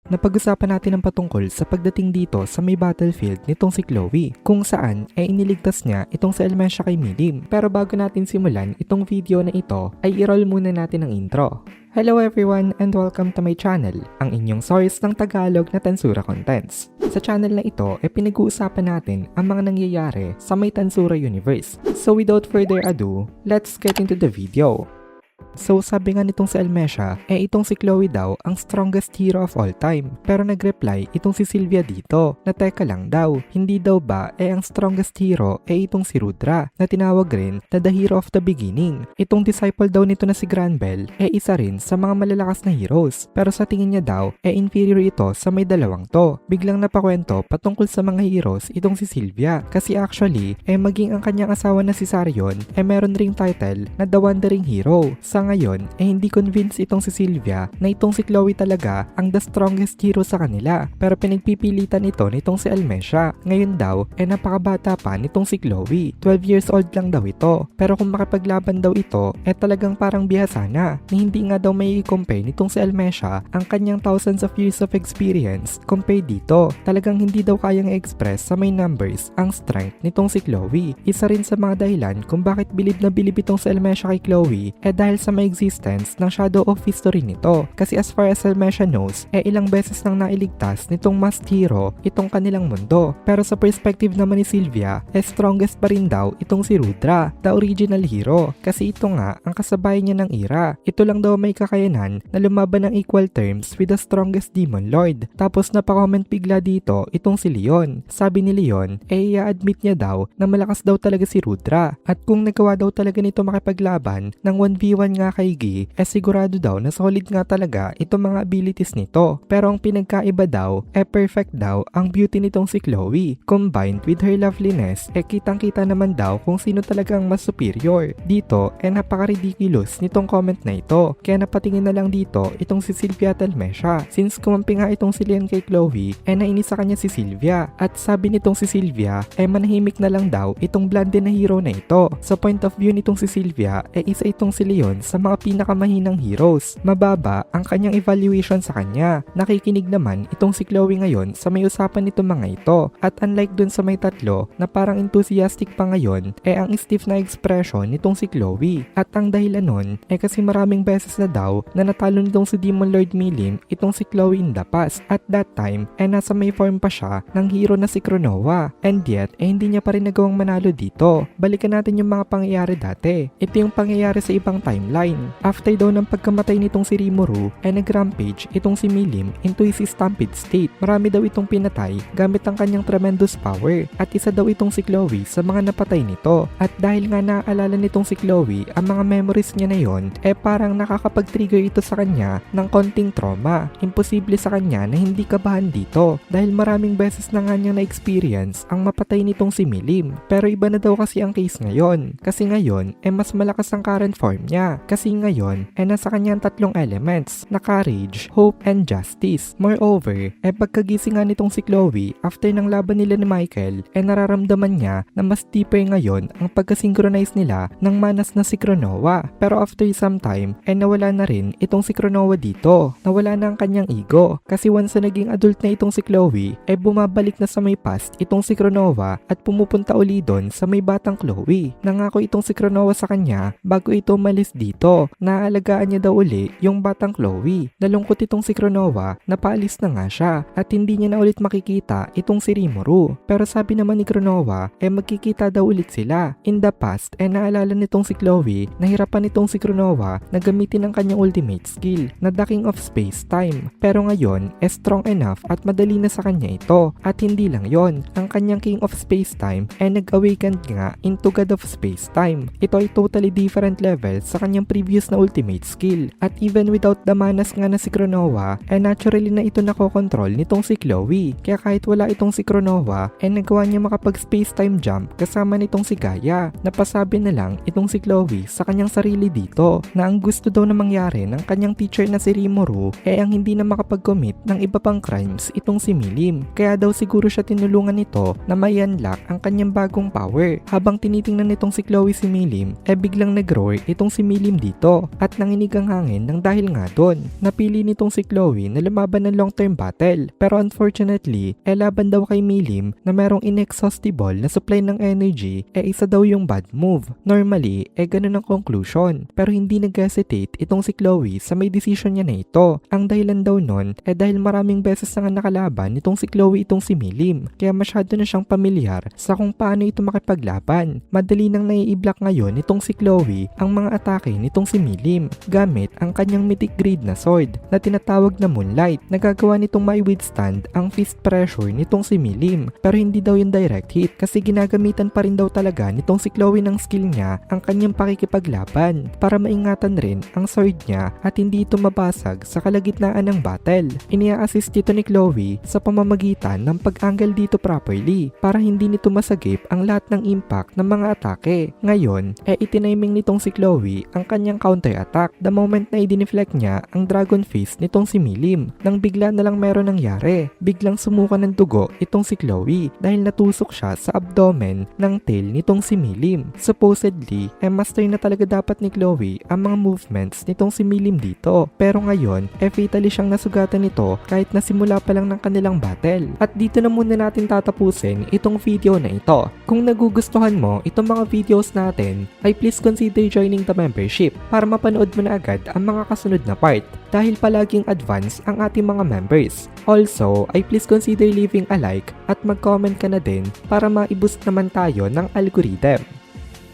Napag-usapan natin ang patungkol sa pagdating dito sa may battlefield nitong si Chloe, kung saan ay iniligtas niya itong si Elmesia kay Milim. Pero bago natin simulan itong video na ito, ay i-roll muna natin ang intro. Hello everyone and welcome to my channel, ang inyong source ng Tagalog na Tansura Contents. Sa channel na ito ay pinag-uusapan natin ang mga nangyayari sa may Tansura universe. So without further ado, let's get into the video. So sabi nga nitong si Elmesia, itong si Chloe daw ang strongest hero of all time. Pero nag-reply itong si Sylvia dito na teka lang daw, hindi daw ba ang strongest hero itong si Rudra na tinawag rin na the hero of the beginning. Itong disciple daw nito na si Granbell isa rin sa mga malalakas na heroes. Pero sa tingin niya daw inferior ito sa may dalawang to. Biglang napakwento patungkol sa mga heroes itong si Sylvia kasi actually maging ang kanyang asawa na si Sarion meron ring title na the Wandering Hero. Sa ngayon, hindi convinced itong si Sylvia na itong si Chloe talaga ang the strongest hero sa kanila. Pero pinagpipilitan ito nitong si Elmesia. Ngayon daw, napakabata pa nitong si Chloe. 12 years old lang daw ito. Pero kung makapaglaban daw ito, talagang parang bihasa na hindi nga daw may i-compare nitong si Elmesia ang kanyang thousands of years of experience compare dito. Talagang hindi daw kayang i-express sa may numbers ang strength nitong si Chloe. Isa rin sa mga dahilan kung bakit bilib na bilib itong si Elmesia kay Chloe dahil sa may existence ng Shadow of History nito. Kasi as far as Elmesia knows, ilang beses nang nailigtas nitong masked hero itong kanilang mundo. Pero sa perspective naman ni Sylvia, strongest pa rin daw itong si Rudra, the original hero. Kasi ito nga ang kasabay niya ng era. Ito lang daw may kakayanan na lumaban ng equal terms with the strongest demon lord. Tapos napaka-comment bigla dito itong si Leon. Sabi ni Leon, i-admit niya daw na malakas daw talaga si Rudra. At kung nagawa daw talaga nito makipaglaban ng 1v1 nga kay Gi, sigurado daw na solid nga talaga itong mga abilities nito. Pero ang pinagkaiba daw, perfect daw ang beauty nitong si Chloe. Combined with her loveliness, kitang-kita naman daw kung sino talagang mas superior. Dito, napaka-ridiculous nitong comment na ito. Kaya napatingin na lang dito itong si Sylvia at Elmesia. Since kumampi nga itong si Leon kay Chloe, nainis sa kanya si Sylvia. At sabi nitong si Sylvia, manahimik na lang daw itong blonde na hero na ito. Sa point of view nitong si Sylvia, isa itong si Leon sa mga pinakamahinang heroes. Mababa ang kanyang evaluation sa kanya. Nakikinig naman itong si Chloe ngayon sa may usapan nitong mga ito. At unlike dun sa may tatlo na parang enthusiastic pa ngayon, ang stiff na expression nitong si Chloe. At ang dahilan nun kasi maraming beses na daw na natalo nitong si Demon Lord Milim itong si Chloe in the past. At that time nasa may form pa siya ng hero na si Chronoa. And yet hindi niya pa rin nagawang manalo dito. Balikan natin yung mga pangyayari dati. Ito yung pangyayari sa ibang timeline. After daw ng pagkamatay nitong si Rimuru, nag-rampage itong si Milim into his stampede state. Marami daw itong pinatay gamit ang kanyang tremendous power. At isa daw itong si Chloe sa mga napatay nito. At dahil nga naaalala nitong si Chloe ang mga memories niya na yon, parang nakakapag-trigger ito sa kanya ng konting trauma. Imposible sa kanya na hindi kabahan dito dahil maraming beses na nga niya na-experience ang mapatay nitong si Milim. Pero iba na daw kasi ang case ngayon. Kasi ngayon, mas malakas ang current form niya. Kasi ngayon, nasa kanyang tatlong elements na courage, hope, and justice. Moreover, pagkagising nga nitong si Chloe after ng laban nila ni Michael, nararamdaman niya na mas deeper ngayon ang pagkasynchronize nila ng manas na si Chronoa. Pero after some time, nawala na rin itong si Chronoa dito. Nawala na ang kanyang ego. Kasi once na naging adult na itong si Chloe, bumabalik na sa may past itong si Chronoa at pumupunta uli doon sa may batang Chloe. Nangako itong si Chronoa sa kanya bago ito umalis dito. Naalagaan niya daw uli yung batang Chloe. Nalungkot itong si Chronoa na paalis na nga siya at hindi niya na ulit makikita itong si Rimuru. Pero sabi naman ni Chronoa, magkikita daw ulit sila. In the past, naalala nitong si Chloe na hirapan itong si Chronoa na gamitin ang kanyang ultimate skill na the King of Space-Time. Pero ngayon, strong enough at madali na sa kanya ito. At hindi lang yon, ang kanyang King of Space-Time nag-awakened nga into God of Space-Time. Ito ay totally different level sa kanyang previous na ultimate skill. At even without the manas nga na si Chronoa, naturally na ito nakokontrol nitong si Chloe. Kaya kahit wala itong si Chronoa, nagawa niya makapag space-time jump kasama nitong si Gaia. Napasabi na lang itong si Chloe sa kanyang sarili dito na ang gusto daw na mangyari ng kanyang teacher na si Rimuru ang hindi na makapag-commit ng iba pang crimes itong si Milim. Kaya daw siguro siya tinulungan nito na may unlock ang kanyang bagong power. Habang tinitingnan nitong si Chloe si Milim, biglang nag-roar itong si Milim Milim dito at nanginig ang hangin ng dahil nga doon. Napili nitong si Chloe na lumaban ng long-term battle pero unfortunately, laban daw kay Milim na merong inexhaustible na supply ng energy isa daw yung bad move. Normally, ganun ang conclusion pero hindi nag-hesitate itong si Chloe sa may decision niya na ito. Ang dahilan daw nun dahil maraming beses na nga nakalaban nitong si Chloe itong si Milim kaya masyado na siyang pamilyar sa kung paano ito makipaglaban. Madali nang nai-block ngayon nitong si Chloe ang mga atake nitong si Milim gamit ang kanyang mythic grade na sword na tinatawag na Moonlight. Nagagawa nitong mai-withstand ang fist pressure nitong si Milim pero hindi daw yung direct hit kasi ginagamitan pa rin daw talaga nitong si Chloe ng skill niya ang kanyang pakikipaglaban para maingatan rin ang sword niya at hindi ito mabasag sa kalagitnaan ng battle. Inia-assist ito ni Chloe sa pamamagitan ng pag-angle dito properly para hindi nito masagip ang lahat ng impact ng mga atake. Ngayon, itiniming nitong si Chloe ang kanyang counter-attack the moment na i-deflect niya ang Dragon Fist nitong si Milim. Nang bigla na lang meron nangyari, biglang sumuka ng dugo itong si Chloe dahil natusok siya sa abdomen ng tail nitong si Milim. Supposedly, master na talaga dapat ni Chloe ang mga movements nitong si Milim dito. Pero ngayon, fatally siyang nasugatan nito kahit nasimula pa lang ng kanilang battle. At dito na muna natin tatapusin itong video na ito. Kung nagugustuhan mo itong mga videos natin, ay please consider joining the membership para mapanood mo na agad ang mga kasunod na part dahil palaging advance ang ating mga members. Also, ay please consider leaving a like at mag-comment ka na din para ma-boost naman tayo ng algorithm.